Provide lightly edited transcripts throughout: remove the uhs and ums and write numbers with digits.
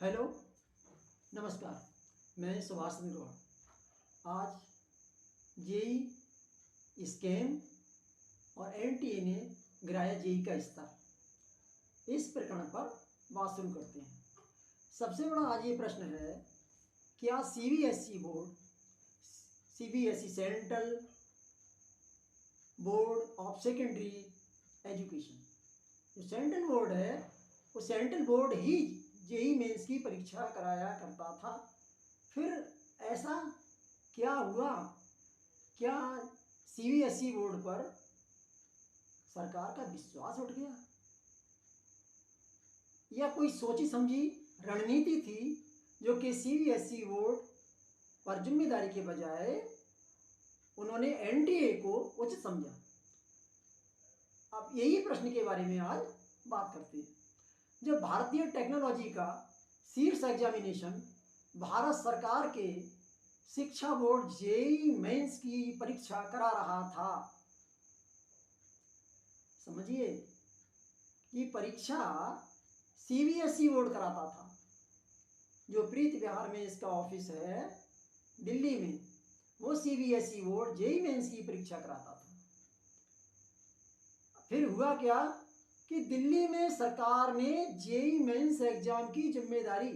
Hello, नमस्कार। मैं सुभाष चंद्र गौड़। आज जेई स्कैम और एनटीए ने गिराया जेई का स्तर, इस प्रकरण पर बात शुरू करते हैं। सबसे बड़ा आज ये प्रश्न है, क्या CBSE board, CBSE central board of secondary education, जो सेंट्रल बोर्ड है वो सेंट्रल बोर्ड ही जेई मेंस की परीक्षा कराया करता था। फिर ऐसा क्या हुआ? क्या सीबीएसई बोर्ड पर सरकार का विश्वास उठ गया, या कोई सोची समझी रणनीति थी जो कि सीबीएसई बोर्ड पर जिम्मेदारी के बजाय उन्होंने एनटीए को उचित समझा? अब यही प्रश्न के बारे में आज बात करते हैं। जब भारतीय टेक्नोलॉजी का शीर्ष एग्जामिनेशन भारत सरकार के शिक्षा बोर्ड जेई मेंस की परीक्षा करा रहा था, समझिए कि परीक्षा सीबीएसई बोर्ड कराता था, जो प्रीति विहार में इसका ऑफिस है दिल्ली में, वो सीबीएसई बोर्ड जेई मेंस की परीक्षा कराता था। फिर हुआ क्या कि दिल्ली में सरकार ने जेई मेंस एग्जाम की जिम्मेदारी,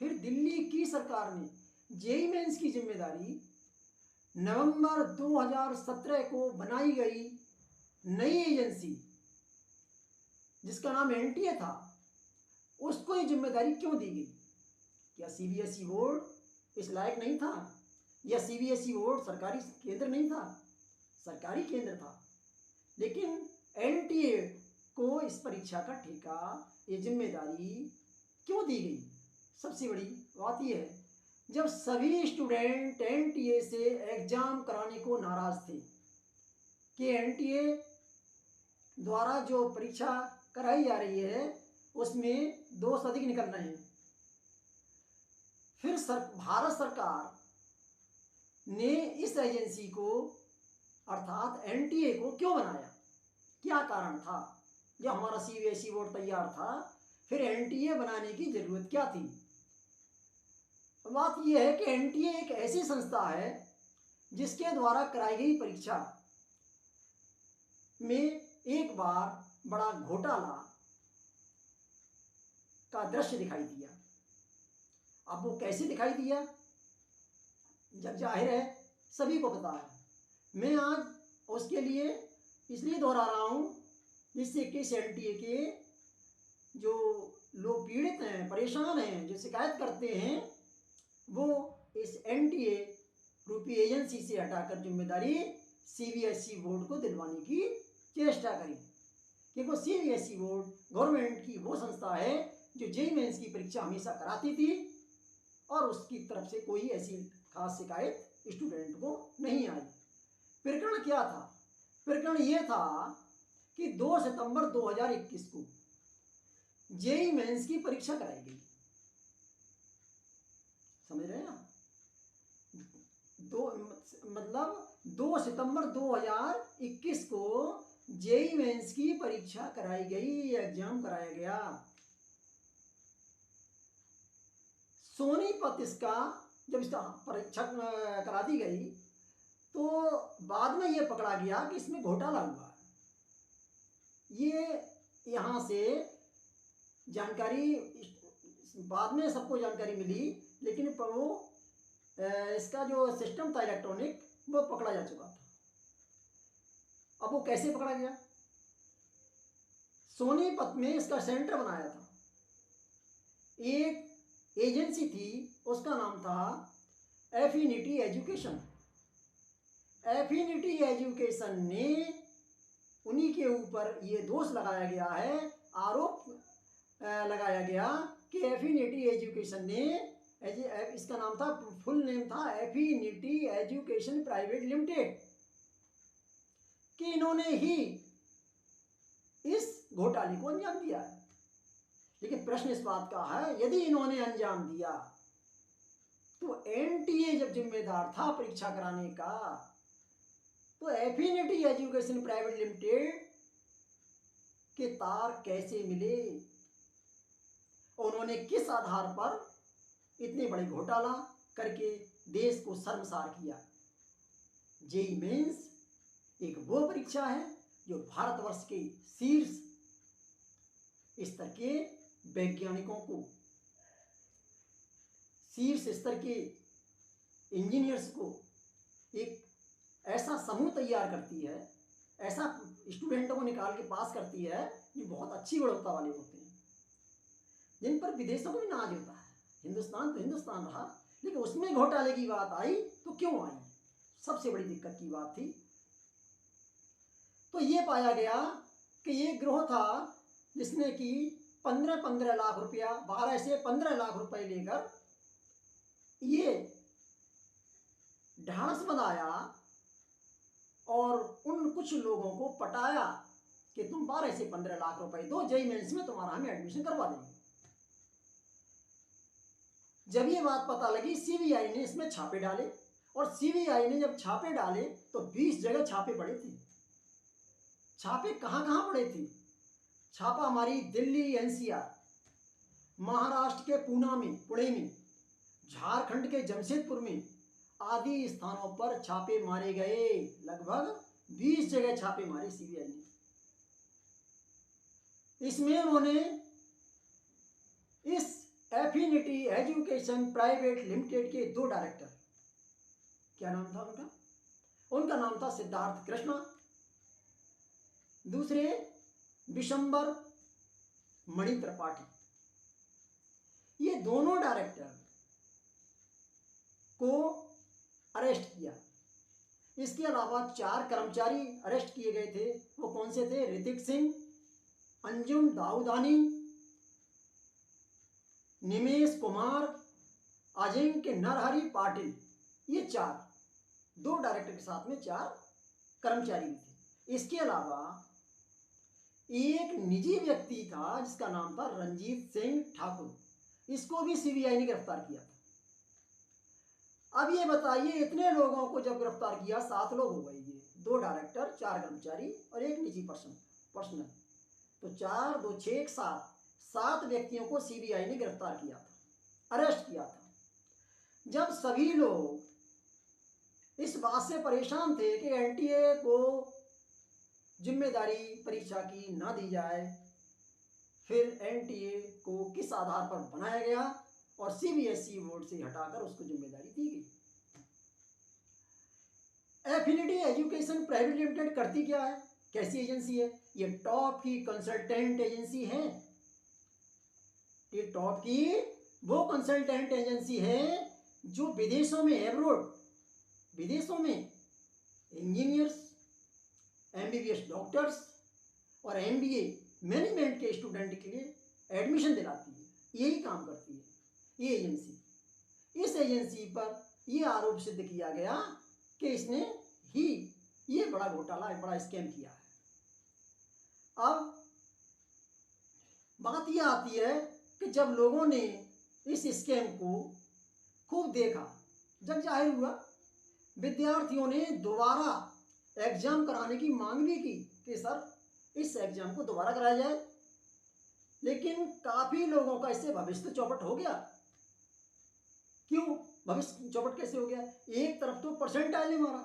फिर दिल्ली की सरकार ने जेई मेंस की जिम्मेदारी नवंबर 2017 को बनाई गई नई एजेंसी जिसका नाम एनटीए था, उसको ये जिम्मेदारी क्यों दी गई? क्या सीबीएसई बोर्ड इस लायक नहीं था, या सीबीएसई बोर्ड सरकारी केंद्र नहीं था? सरकारी केंद्र था, लेकिन एनटीए को इस परीक्षा का ठेका, ये जिम्मेदारी क्यों दी गई? सबसे बड़ी बात यह है, जब सभी स्टूडेंट एनटीए से एग्जाम कराने को नाराज थे कि एनटीए द्वारा जो परीक्षा कराई जा रही है उसमें दोष अधिक निकल रहे हैं, फिर भारत सरकार ने इस एजेंसी को अर्थात एनटीए को क्यों बनाया? क्या कारण था? जब हमारा सीबीएसई बोर्ड तैयार था, फिर एनटीए बनाने की जरूरत क्या थी? बात यह है कि एनटीए एक ऐसी संस्था है जिसके द्वारा कराई गई परीक्षा में एक बार बड़ा घोटाला का दृश्य दिखाई दिया। अब वो कैसे दिखाई दिया? जब जाहिर है सभी को पता है, मैं आज उसके लिए इसलिए दोहरा रहा हूं जिससे कि एनटीए के जो लोग पीड़ित हैं, परेशान हैं, जो शिकायत करते हैं, वो इस एनटीए रूपी एजेंसी से हटाकर जिम्मेदारी सीबीएसई बोर्ड को दिलवाने की चेष्टा करें, क्योंकि सीबीएसई बोर्ड गवर्नमेंट की वो संस्था है जो जेई मेंस की परीक्षा हमेशा कराती थी और उसकी तरफ से कोई ऐसी खास शिकायत स्टूडेंट को नहीं आई। प्रकरण क्या था? प्रकरण यह था कि 2 सितंबर 2021 को जेई मेंस की परीक्षा कराई गई। समझ रहे हैं आप? 2 सितंबर 2021 को जेई मेंस की परीक्षा कराई गई, एग्जाम कराया गया। सोनीपत इसका जब इसका परीक्षा करा दी गई तो बाद में यह पकड़ा गया कि इसमें घोटाला हुआ। ये यहाँ से जानकारी बाद में सबको जानकारी मिली, लेकिन वो इसका जो सिस्टम था इलेक्ट्रॉनिक, वो पकड़ा जा चुका था। अब वो कैसे पकड़ा गया? सोनीपत में इसका सेंटर बनाया था, एक एजेंसी थी, उसका नाम था एफिनिटी एजुकेशन। एफिनिटी एजुकेशन ने, उन्हीं के ऊपर ये दोष लगाया गया है, आरोप लगाया गया कि एफिनिटी एजुकेशन ने, इसका नाम था, फुल नेम था एफिनिटी एजुकेशन प्राइवेट लिमिटेड, कि इन्होंने ही इस घोटाले को अंजाम दिया है। लेकिन प्रश्न इस बात का है, यदि इन्होंने अंजाम दिया तो एनटीए जब जिम्मेदार था परीक्षा कराने का, तो एफिनिटी एजुकेशन प्राइवेट लिमिटेड के तार कैसे मिले? उन्होंने किस आधार पर इतने बड़े घोटाला करके देश को शर्मसार किया। जेईई मेंस एक वो परीक्षा है जो भारतवर्ष के शीर्ष स्तर के वैज्ञानिकों को, शीर्ष स्तर के इंजीनियर्स को एक ऐसा समूह तैयार करती है, ऐसा स्टूडेंटों को निकाल के पास करती है जो बहुत अच्छी गुणवत्ता वाले होते हैं, जिन पर विदेशों को भी नाज होता है। हिंदुस्तान तो हिंदुस्तान रहा, लेकिन उसमें घोटाले की बात आई तो क्यों आई, सबसे बड़ी दिक्कत की बात थी। तो ये पाया गया कि ये गिरोह था जिसने कि 15-15 लाख रुपया, 12 से 15 लाख रुपए लेकर ये ढांस बनाया और उन कुछ लोगों को पटाया कि तुम 12 से 15 लाख रुपए दो, जेईई मेंस में तुम्हारा हम एडमिशन करवा देंगे। जब ये बात पता लगी, सीबीआई ने इसमें छापे डाले, और सीबीआई ने जब छापे डाले तो 20 जगह छापे पड़े थे। छापे कहाँ कहाँ पड़े थे? छापा हमारी दिल्ली एनसीआर, महाराष्ट्र के पुणे में, झारखंड के जमशेदपुर में आदि स्थानों पर छापे मारे गए। लगभग 20 जगह छापे मारे सीबीआई ने। इसमें उन्होंने इस एफिनिटी एजुकेशन प्राइवेट लिमिटेड के 2 डायरेक्टर, क्या नाम था उनका? उनका नाम था सिद्धार्थ कृष्णा, दूसरे विशंबर मणि त्रिपाठी। ये दोनों डायरेक्टर को अरेस्ट किया। इसके अलावा 4 कर्मचारी अरेस्ट किए गए थे। वो कौन से थे? ऋतिक सिंह, अंजुम दाऊदानी, निमेश कुमार, अजिंक्य नरहरि पाटिल। ये 2 डायरेक्टर के साथ में 4 कर्मचारी भी थे। इसके अलावा एक निजी व्यक्ति था जिसका नाम था रंजीत सिंह ठाकुर, इसको भी सीबीआई ने गिरफ्तार किया था। अब ये बताइए, इतने लोगों को जब गिरफ्तार किया, 7 लोग हो गए, ये 2 डायरेक्टर, 4 कर्मचारी और एक निजी पर्सनल, तो 4, 2, 6, 7 व्यक्तियों को सीबीआई ने गिरफ्तार किया था, अरेस्ट किया था। जब सभी लोग इस बात से परेशान थे कि एनटीए को जिम्मेदारी परीक्षा की ना दी जाए, फिर एनटीए को किस आधार पर बनाया गया और सीबीएसई बोर्ड से हटाकर उसको जिम्मेदारी दी गई। एफिनिटी एजुकेशन प्राइवेट लिमिटेड करती क्या है, कैसी एजेंसी है? ये टॉप की कंसल्टेंट एजेंसी है। ये टॉप की वो कंसल्टेंट एजेंसी है जो विदेशों में, एब्रोड विदेशों में इंजीनियर्स, एमबीबीएस डॉक्टर्स और एमबीए मैनेजमेंट के स्टूडेंट के लिए एडमिशन दिलाती है। यही काम करती है ये एजेंसी। इस एजेंसी पर यह आरोप सिद्ध किया गया कि इसने ही ये बड़ा घोटाला, बड़ा स्कैम किया है। अब बात यह आती है कि जब लोगों ने इस स्कैम को खूब देखा, जग जाहिर हुआ, विद्यार्थियों ने दोबारा एग्जाम कराने की मांग भी की कि सर इस एग्जाम को दोबारा कराया जाए। लेकिन काफी लोगों का इससे भविष्य चौपट हो गया। क्यों भविष्य चौपट कैसे हो गया? एक तरफ तो परसेंटाइल ने मारा,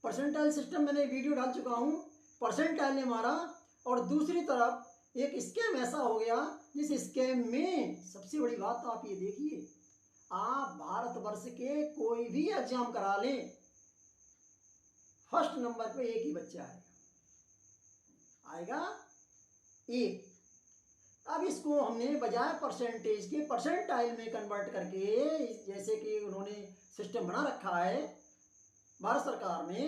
परसेंटाइल सिस्टम मैंने वीडियो डाल चुका हूं, परसेंटाइल ने मारा, और दूसरी तरफ एक स्कैम ऐसा हो गया जिस स्कैम में सबसे बड़ी बात तो आप ये देखिए, आप भारतवर्ष के कोई भी एग्जाम करा लें, फर्स्ट नंबर पे एक ही बच्चा आएगा एक। अब इसको हमने बजाय परसेंटेज के परसेंटाइल में कन्वर्ट करके, जैसे कि उन्होंने सिस्टम बना रखा है भारत सरकार ने,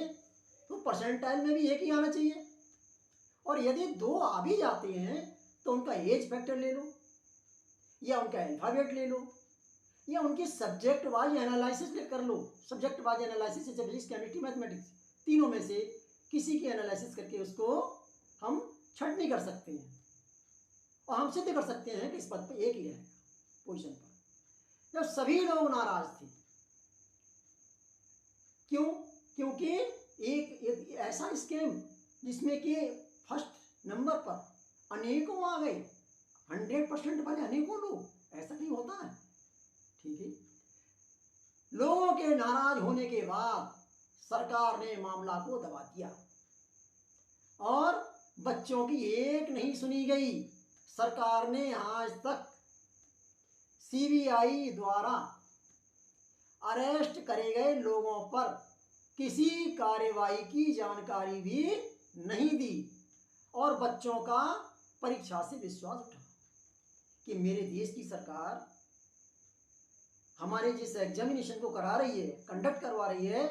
तो परसेंटाइल में भी एक ही आना चाहिए। और यदि 2 आ भी जाते हैं तो उनका एज फैक्टर ले लो, या उनका अल्फाबेट ले लो, या उनकी सब्जेक्ट वाइज एनालिसिस कर लो। सब्जेक्ट वाइज एनालिसिस, जैसे फिजिक्स, केमिस्ट्री, मैथमेटिक्स, तीनों में से किसी की एनालिसिस करके उसको हम छंटनी कर सकते हैं और हम सिद्ध कर सकते हैं कि इस पद पे एक ही रहेगा पोजीशन पर। जब सभी लोग नाराज थे, क्यों? क्योंकि एक ऐसा स्कीम जिसमें कि फर्स्ट नंबर पर अनेकों आ गए, 100% वाले अनेकों लोग, ऐसा नहीं होता है। ठीक है, लोगों के नाराज होने के बाद सरकार ने मामला को दबा दिया और बच्चों की एक नहीं सुनी गई। सरकार ने आज तक सीबीआई द्वारा अरेस्ट करे गए लोगों पर किसी कार्रवाई की जानकारी भी नहीं दी और बच्चों का परीक्षा से विश्वास उठा कि मेरे देश की सरकार हमारे जिस एग्जामिनेशन को करा रही है, कंडक्ट करवा रही है,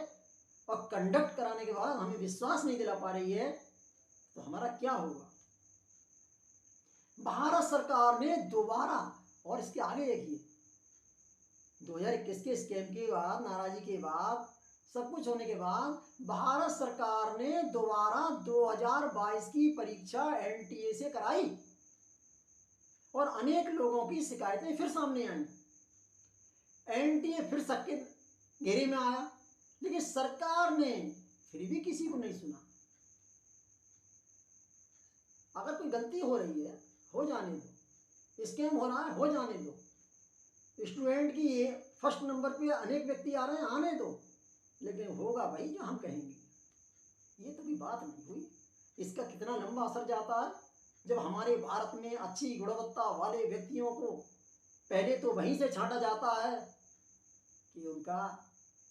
और कंडक्ट कराने के बाद हमें विश्वास नहीं दिला पा रही है, तो हमारा क्या होगा। भारत सरकार ने दोबारा, और इसके आगे देखिए, 2021 के स्कैम के बाद, नाराजी के बाद, सब कुछ होने के बाद भारत सरकार ने दोबारा 2022 की परीक्षा एनटीए से कराई और अनेक लोगों की शिकायतें फिर सामने आई। एनटीए फिर सबके घेरे में आया, लेकिन सरकार ने फिर भी किसी को नहीं सुना। अगर कोई गलती हो रही है, हो जाने दो। स्कैम हो रहा है, हो जाने दो। स्टूडेंट की ये फर्स्ट नंबर पे अनेक व्यक्ति आ रहे हैं, आने दो, लेकिन होगा भाई जो हम कहेंगे। ये तो भी बात नहीं हुई। इसका कितना लंबा असर जाता है जब हमारे भारत में अच्छी गुणवत्ता वाले व्यक्तियों को पहले तो वहीं से छांटा जाता है कि उनका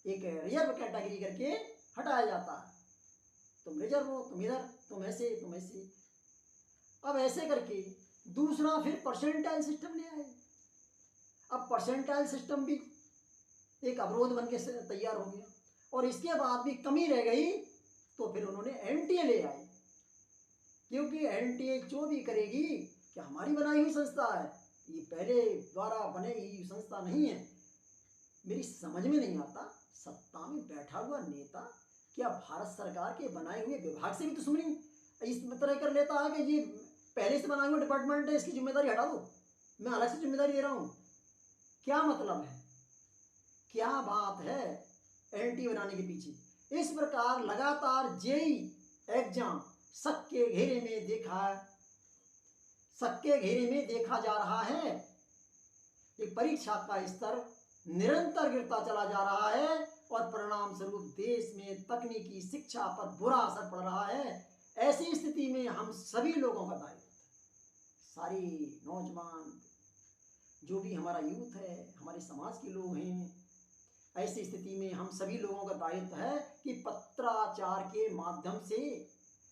एक रिजर्व कैटेगरी करके हटाया जाता है। तुम रिजर्व हो, तुम इधर, तुम ऐसे, तुम ऐसे। अब ऐसे करके दूसरा फिर परसेंटाइल सिस्टम ले आए। अब परसेंटाइल सिस्टम भी एक अवरोध बन के तैयार हो गया और इसके बाद भी कमी रह गई तो फिर उन्होंने एनटीए ले आए, क्योंकि एनटीए जो भी करेगी कि हमारी बनाई हुई संस्था है, ये पहले द्वारा बनी हुई संस्था नहीं है। मेरी समझ में नहीं आता, सत्ता में बैठा हुआ नेता क्या भारत सरकार के बनाए हुए विभाग से भी तो सुनी इस तरह कर लेता है कि ये पहले से बना हुआ डिपार्टमेंट है, इसकी जिम्मेदारी हटा दो, मैं अलग से जिम्मेदारी ले रहा हूं। क्या मतलब है, क्या बात है एनटीए बनाने के पीछे। इस प्रकार लगातार जेई एग्जाम सबके घेरे में देखा जा रहा है। ये परीक्षा का स्तर निरंतर गिरता चला जा रहा है और परिणाम स्वरूप देश में तकनीकी शिक्षा पर बुरा असर पड़ रहा है। ऐसी स्थिति में हम सभी लोगों का दायित्व, सारी नौजवान, जो भी हमारा यूथ है, हमारे समाज के लोग हैं, ऐसी स्थिति में हम सभी लोगों का दायित्व है कि पत्राचार के माध्यम से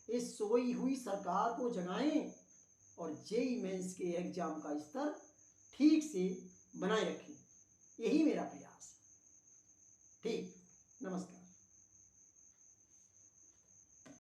इस सोई हुई सरकार को जगाएं और जेईई मेंस के एग्जाम का स्तर ठीक से बनाए रखें। यही मेरा प्रयास है। ठीक।